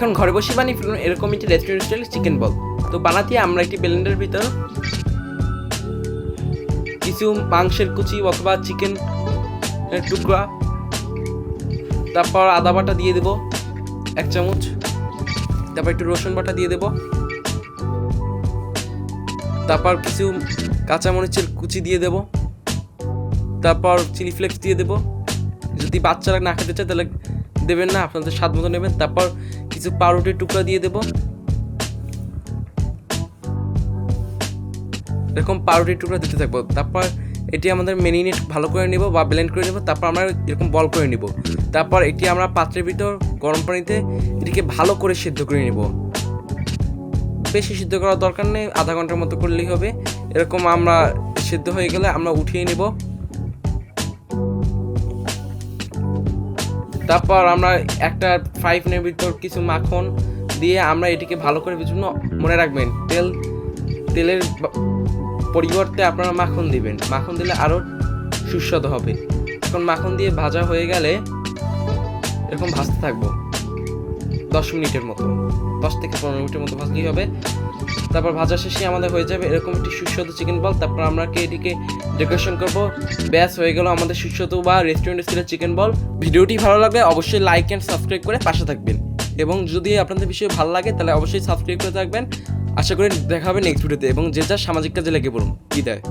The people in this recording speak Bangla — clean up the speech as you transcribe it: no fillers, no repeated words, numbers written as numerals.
এখন ঘরে বসে বানিয়ে ফেলুন এরকম একটি রেস্টুরেন্ট স্টাইল চিকেন বল। তো বানাতে আমরা একটি ব্লেন্ডারের ভিতর কিছু মাংসের কুচি অথবা চিকেন টুকরা, তারপর আদা বাটা দিয়ে দেব 1 চামচ, তারপর একটু রসুন বাটা দিয়ে দেব, তারপর কিছু কাঁচামরিচের কুচি দিয়ে দেব, তারপর চিলি ফ্লেক্স দিয়ে দেব। যদি বাচ্চারা না খেতে চায় তাহলে দেবেন না, আপনাদের স্বাদ মতো নেবেন। তারপর কিছু পাউরুটির টুকরা দিয়ে দেব, এরকম পাউরুটির টুকরা দিতে থাকবো। তারপর এটি আমাদের মেরিনেট ভালো করে নেব বা ব্লেন্ড করে নেব। তারপর আমরা এরকম বল করে নেব। তারপর এটি আমরা পাত্রের ভিতর গরম পানিতে এটিকে ভালো করে সিদ্ধ করে নেব। বেশি সিদ্ধ করার দরকার নেই, আধা ঘন্টার মতো করলেই হবে। এরকম আমরা সিদ্ধ হয়ে গেলে আমরা উঠিয়ে নেব। তারপর আমরা একটা ফ্রাই প্যানের ভিতর কিছু মাখন দিয়ে আমরা এটিকে ভালো করে বিভিন্ন, মনে রাখবেন তেলের পরিবর্তে আপনারা মাখন দিবেন, মাখন দিলে আরও সুস্বাদু হবে। এখন মাখন দিয়ে ভাজা হয়ে গেলে এরকম ভাজতে থাকবো 10 মিনিটের মতো, 10 থেকে 15 মিনিটের মতো ভাজলেই হবে। তারপর ভাজা শেষে আমাদের হয়ে যাবে এরকম একটি সুস্বাদু চিকেন বল। তারপর আমরা এটিকে ডেকোরেশন করব। ব্যাস হয়ে গেল আমাদের সুস্বাদু বা রেস্টুরেন্ট স্টাইলের চিকেন বল। ভিডিওটি ভালো লাগলে অবশ্যই লাইক অ্যান্ড সাবস্ক্রাইব করে পাশে থাকবেন, এবং যদি আপনাদের বিষয়ে ভালো লাগে তাহলে অবশ্যই সাবস্ক্রাইব করে থাকবেন। আশা করি দেখা হবে নেক্সট ভিডিওতে, এবং যে যার সামাজিক কাজে লেগে পড়ুন। বিদায়।